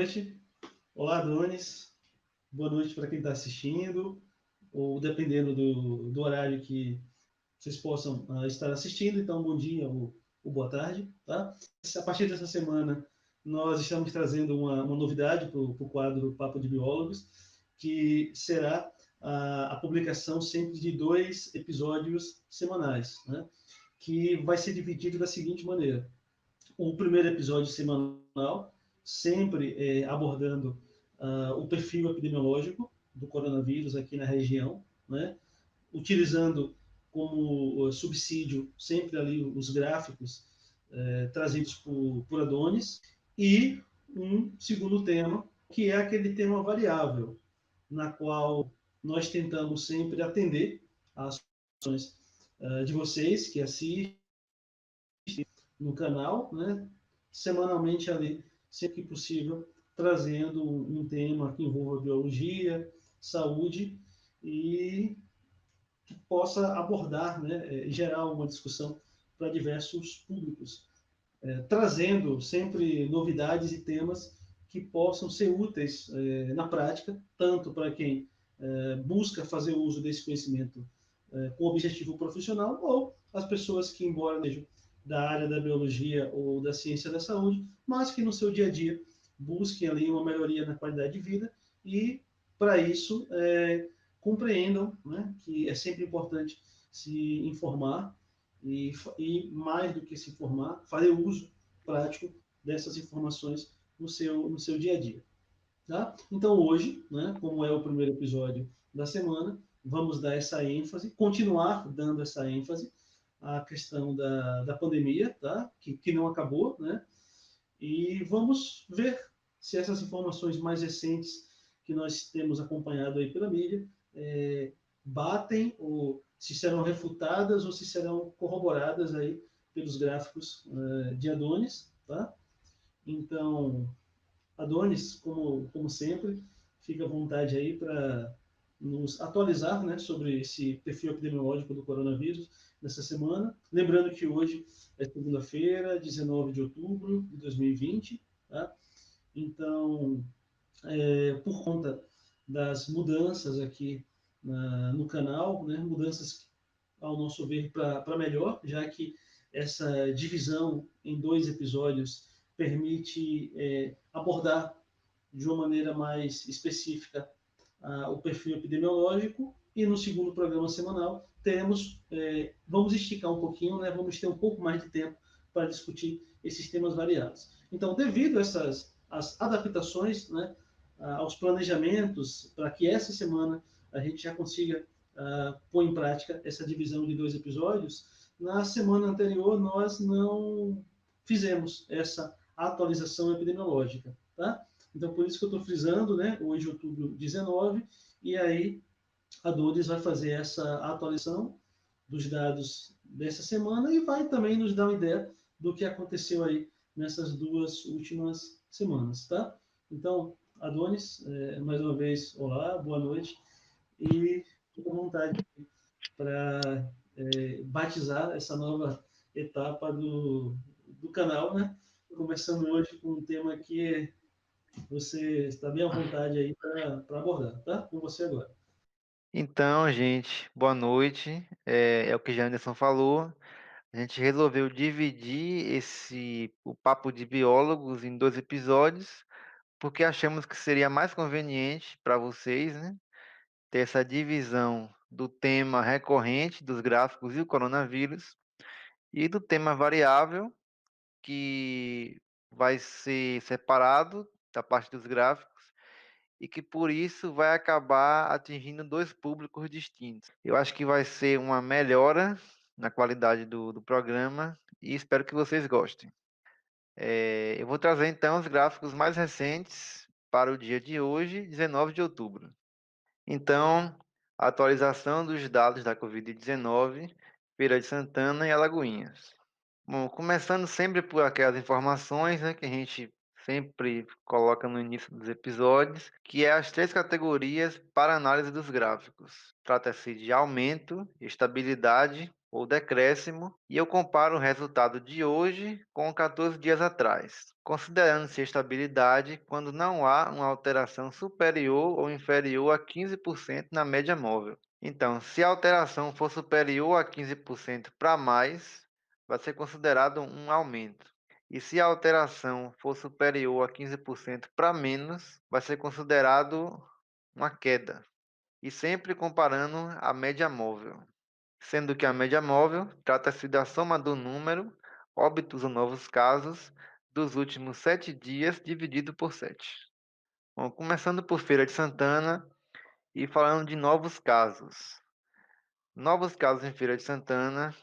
noite. Olá, Adonis. Boa noite para quem está assistindo, ou dependendo do horário que vocês possam estar assistindo. Então, bom dia ou boa tarde. Tá? A partir dessa semana, nós estamos trazendo uma novidade para o quadro Papo de Biólogos, que será a publicação sempre de 2 episódios semanais, né? Que vai ser dividido da seguinte maneira. O primeiro episódio semanal, sempre abordando o perfil epidemiológico do coronavírus aqui na região, né? Utilizando como subsídio sempre ali os gráficos trazidos por Adonis, e um segundo tema, que é aquele tema variável, na qual nós tentamos sempre atender às ações de vocês que assistem no canal, né? Semanalmente ali, sempre que possível, trazendo um tema que envolva biologia, saúde e que possa abordar, né, gerar uma discussão para diversos públicos, trazendo sempre novidades e temas que possam ser úteis na prática, tanto para quem busca fazer uso desse conhecimento com objetivo profissional, ou as pessoas que, embora sejam da área da biologia ou da ciência da saúde, mas que no seu dia a dia busquem ali uma melhoria na qualidade de vida e, para isso, compreendam, né, que é sempre importante se informar e, mais do que se informar, fazer uso prático dessas informações no seu dia a dia. Tá? Então, hoje, né, como é o primeiro episódio da semana, vamos dar essa ênfase, continuar dando essa ênfase à questão da pandemia, tá? que não acabou, né? E vamos ver se essas informações mais recentes que nós temos acompanhado aí pela mídia batem, ou se serão refutadas, ou se serão corroboradas aí pelos gráficos de Adonis, tá? Então, Adonis, como sempre, fica à vontade aí para nos atualizar, né, sobre esse perfil epidemiológico do coronavírus nessa semana. Lembrando que hoje é segunda-feira, 19 de outubro de 2020, tá? Então, por conta das mudanças aqui no canal, né, mudanças, ao nosso ver, para melhor, já que essa divisão em 2 episódios permite abordar de uma maneira mais específica o perfil epidemiológico, e no segundo programa semanal vamos esticar um pouquinho, né, vamos ter um pouco mais de tempo para discutir esses temas variados. Então, devido a as adaptações, né, aos planejamentos, para que essa semana a gente já consiga pôr em prática essa divisão de 2 episódios, na semana anterior nós não fizemos essa atualização epidemiológica, tá? Então, por isso que eu estou frisando, né? Hoje, outubro 19, e aí a Dores vai fazer essa atualização dos dados dessa semana e vai também nos dar uma ideia do que aconteceu aí nessas 2 últimas semanas, tá? Então, Adonis, mais uma vez, olá, boa noite, e fique à vontade para batizar essa nova etapa do canal, né? Começando hoje com um tema que você está bem à vontade aí para abordar, tá? Com você agora. Então, gente, boa noite. É o que Janderson falou. A gente resolveu dividir o papo de biólogos em 2 episódios, porque achamos que seria mais conveniente para vocês, né, ter essa divisão do tema recorrente dos gráficos e o coronavírus, e do tema variável, que vai ser separado da parte dos gráficos, e que por isso vai acabar atingindo 2 públicos distintos. Eu acho que vai ser uma melhora na qualidade do programa e espero que vocês gostem. Eu vou trazer então os gráficos mais recentes para o dia de hoje, 19 de outubro. Então, a atualização dos dados da Covid-19, Feira de Santana e Alagoinhas. Bom, começando sempre por aquelas informações, né, que a gente sempre coloca no início dos episódios, que é as 3 categorias para análise dos gráficos. Trata-se de aumento, estabilidade ou decréscimo, e eu comparo o resultado de hoje com 14 dias atrás, considerando-se estabilidade quando não há uma alteração superior ou inferior a 15% na média móvel. Então, se a alteração for superior a 15% para mais, vai ser considerado um aumento. E se a alteração for superior a 15% para menos, vai ser considerado uma queda. E sempre comparando a média móvel, sendo que a média móvel trata-se da soma do número, óbitos ou novos casos, dos últimos 7 dias dividido por 7. Bom, começando por Feira de Santana e falando de novos casos. Novos casos em Feira de Santana,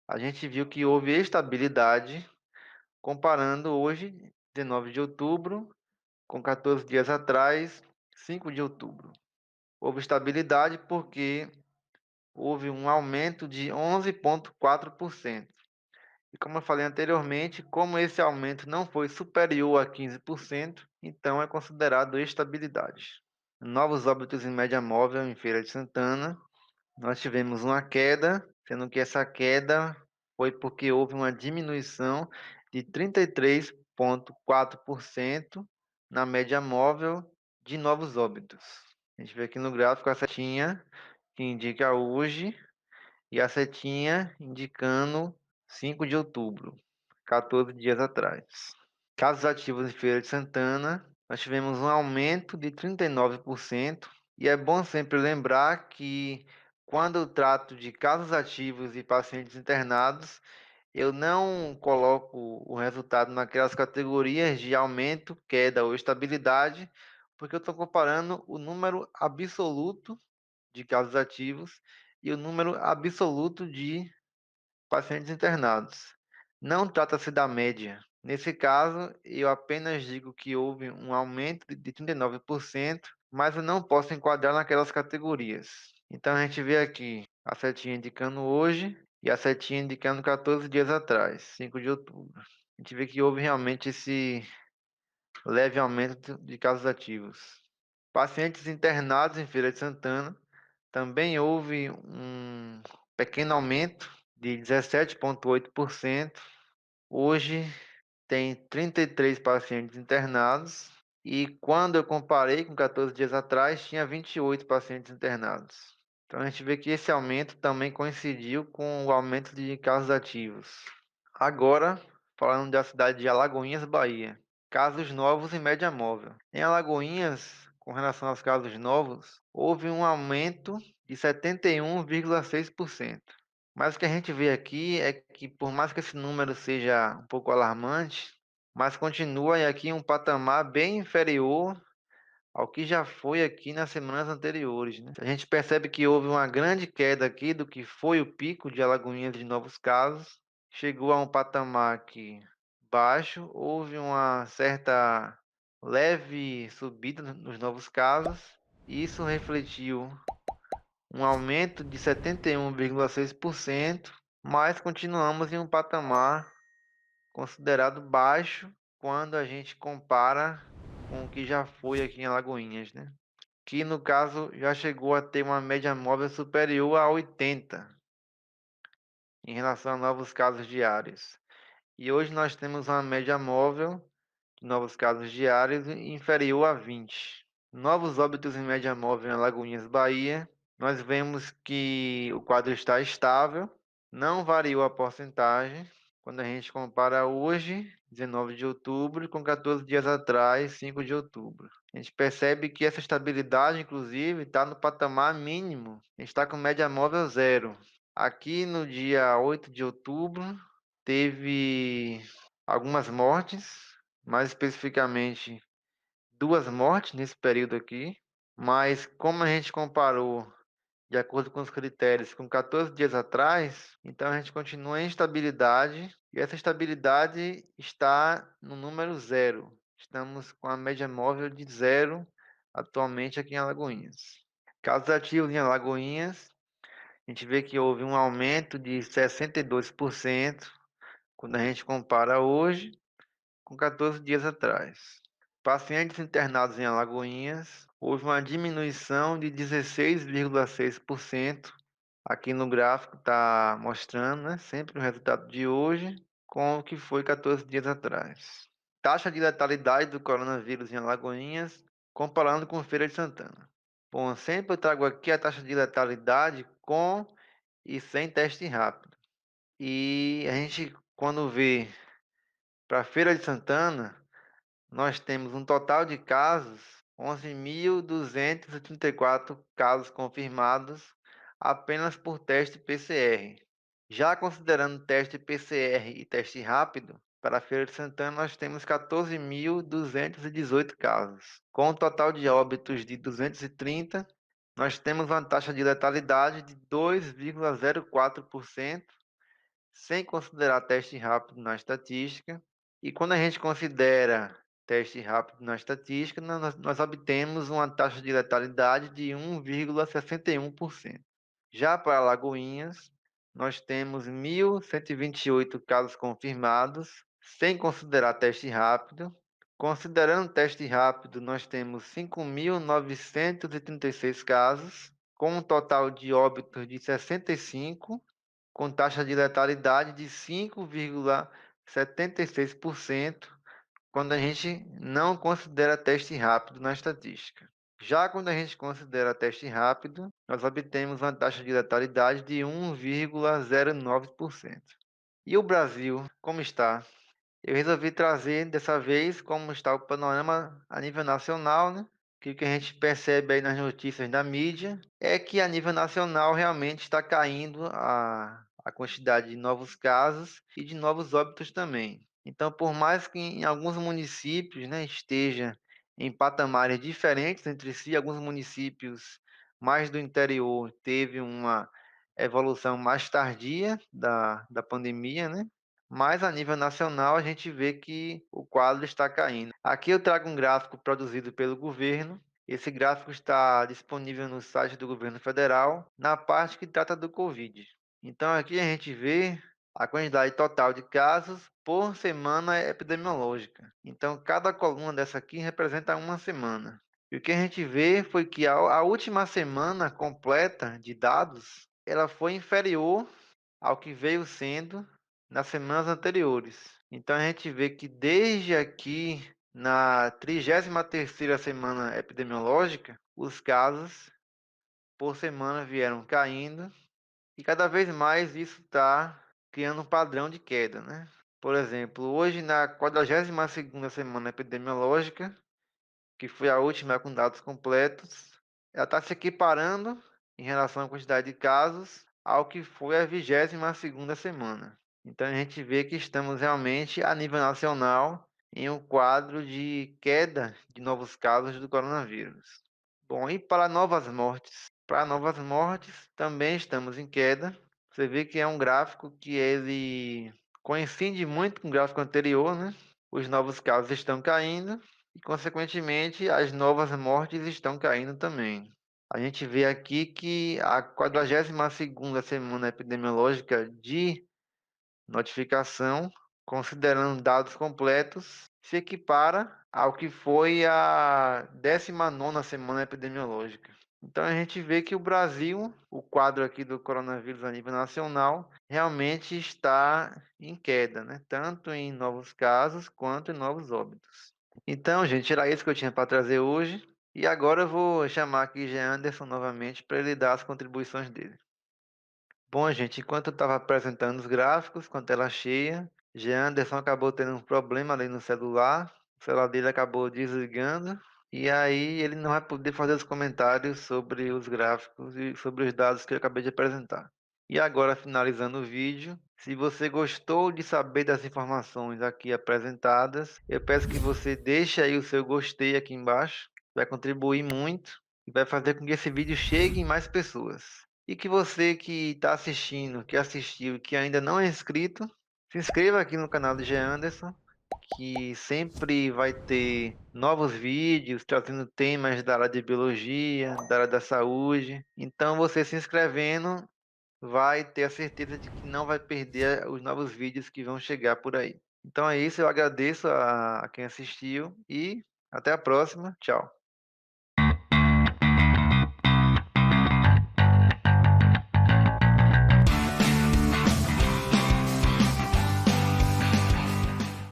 a gente viu que houve estabilidade, comparando hoje, 19 de outubro, com 14 dias atrás, 5 de outubro. Houve estabilidade porque houve um aumento de 11,4%. E como eu falei anteriormente, como esse aumento não foi superior a 15%, então é considerado estabilidade. Novos óbitos em média móvel em Feira de Santana, nós tivemos uma queda, sendo que essa queda foi porque houve uma diminuição de 33,4% na média móvel de novos óbitos. A gente vê aqui no gráfico a setinha que indica hoje e a setinha indicando 5 de outubro, 14 dias atrás. Casos ativos em Feira de Santana, nós tivemos um aumento de 39%, e é bom sempre lembrar que quando eu trato de casos ativos e pacientes internados, eu não coloco o resultado naquelas categorias de aumento, queda ou estabilidade, porque eu estou comparando o número absoluto de casos ativos e o número absoluto de pacientes internados. Não trata-se da média. Nesse caso, eu apenas digo que houve um aumento de 39%, mas eu não posso enquadrar naquelas categorias. Então a gente vê aqui a setinha indicando hoje e a setinha indicando 14 dias atrás, 5 de outubro. A gente vê que houve realmente esse leve aumento de casos ativos. Pacientes internados em Feira de Santana, também houve um pequeno aumento de 17,8%. Hoje tem 33 pacientes internados e quando eu comparei com 14 dias atrás, tinha 28 pacientes internados. Então a gente vê que esse aumento também coincidiu com o aumento de casos ativos. Agora, falando da cidade de Alagoinhas, Bahia. Casos novos em média móvel. Em Alagoinhas, com relação aos casos novos, houve um aumento de 71,6%. Mas o que a gente vê aqui é que, por mais que esse número seja um pouco alarmante, mas continua aqui em um patamar bem inferior ao que já foi aqui nas semanas anteriores, né? A gente percebe que houve uma grande queda aqui do que foi o pico de Alagoinhas de novos casos, chegou a um patamar aqui baixo, houve uma certa leve subida nos novos casos, e isso refletiu um aumento de 71,6%, mas continuamos em um patamar considerado baixo quando a gente compara com o que já foi aqui em Alagoinhas, né? Que no caso já chegou a ter uma média móvel superior a 80 em relação a novos casos diários. E hoje nós temos uma média móvel de novos casos diários inferior a 20. Novos óbitos em média móvel em Alagoinhas, Bahia. Nós vemos que o quadro está estável, não variou a porcentagem. Quando a gente compara hoje, 19 de outubro, com 14 dias atrás, 5 de outubro. A gente percebe que essa estabilidade, inclusive, está no patamar mínimo. A gente está com média móvel zero. Aqui no dia 8 de outubro, teve algumas mortes, mais especificamente 2 mortes nesse período aqui. Mas como a gente comparou de acordo com os critérios, com 14 dias atrás, então a gente continua em estabilidade e essa estabilidade está no número zero. Estamos com a média móvel de zero atualmente aqui em Alagoinhas. Casos ativos em Alagoinhas, a gente vê que houve um aumento de 62% quando a gente compara hoje com 14 dias atrás. Pacientes internados em Alagoinhas, houve uma diminuição de 16,6% Aqui no gráfico está mostrando, né, sempre o resultado de hoje com o que foi 14 dias atrás. Taxa de letalidade do coronavírus em Alagoinhas, comparando com Feira de Santana. Bom, sempre eu trago aqui a taxa de letalidade com e sem teste rápido. E a gente, quando vê para Feira de Santana, nós temos um total de casos, 11.234 casos confirmados apenas por teste PCR. Já considerando teste PCR e teste rápido, para a Feira de Santana nós temos 14.218 casos. Com um total de óbitos de 230, nós temos uma taxa de letalidade de 2,04%, sem considerar teste rápido na estatística. E quando a gente considera teste rápido na estatística, nós obtemos uma taxa de letalidade de 1,61%. Já para Alagoinhas, nós temos 1.128 casos confirmados, sem considerar teste rápido. Considerando teste rápido, nós temos 5.936 casos, com um total de óbitos de 65, com taxa de letalidade de 5,76%, quando a gente não considera teste rápido na estatística. Já quando a gente considera teste rápido, nós obtemos uma taxa de letalidade de 1,09%. E o Brasil, como está? Eu resolvi trazer dessa vez como está o panorama a nível nacional, né? Que o que a gente percebe aí nas notícias da mídia é que a nível nacional realmente está caindo a quantidade de novos casos e de novos óbitos também. Então, por mais que em alguns municípios, né, esteja em patamares diferentes entre si, alguns municípios mais do interior teve uma evolução mais tardia da pandemia, né? Mas a nível nacional a gente vê que o quadro está caindo. Aqui eu trago um gráfico produzido pelo governo. Esse gráfico está disponível no site do governo federal, na parte que trata do Covid. Então aqui a gente vê a quantidade total de casos por semana epidemiológica. Então cada coluna dessa aqui representa uma semana. E o que a gente vê foi que a última semana completa de dados, ela foi inferior ao que veio sendo nas semanas anteriores. Então a gente vê que desde aqui na 33ª semana epidemiológica, os casos por semana vieram caindo e cada vez mais isso está criando um padrão de queda, né? Por exemplo, hoje na 42ª semana epidemiológica, que foi a última com dados completos, ela está se equiparando em relação à quantidade de casos ao que foi a 22ª semana. Então a gente vê que estamos realmente a nível nacional em um quadro de queda de novos casos do coronavírus. Bom, e para novas mortes? Para novas mortes também estamos em queda. Você vê que é um gráfico que ele coincide muito com o gráfico anterior, né? Os novos casos estão caindo e, consequentemente, as novas mortes estão caindo também. A gente vê aqui que a 42ª semana epidemiológica de notificação, considerando dados completos, se equipara ao que foi a 19ª semana epidemiológica. Então a gente vê que o Brasil, o quadro aqui do coronavírus a nível nacional, realmente está em queda, né? Tanto em novos casos quanto em novos óbitos. Então, gente, era isso que eu tinha para trazer hoje. E agora eu vou chamar aqui Jean Anderson novamente para ele dar as contribuições dele. Bom, gente, enquanto eu estava apresentando os gráficos com a tela cheia, Jean Anderson acabou tendo um problema ali no celular, o celular dele acabou desligando, e aí ele não vai poder fazer os comentários sobre os gráficos e sobre os dados que eu acabei de apresentar. E agora, finalizando o vídeo, se você gostou de saber das informações aqui apresentadas, eu peço que você deixe aí o seu gostei aqui embaixo, vai contribuir muito e vai fazer com que esse vídeo chegue em mais pessoas. E que você que está assistindo, que assistiu e que ainda não é inscrito, se inscreva aqui no canal do G. Anderson, que sempre vai ter novos vídeos trazendo temas da área de biologia, da área da saúde. Então, você se inscrevendo vai ter a certeza de que não vai perder os novos vídeos que vão chegar por aí. Então é isso, eu agradeço a quem assistiu e até a próxima. Tchau.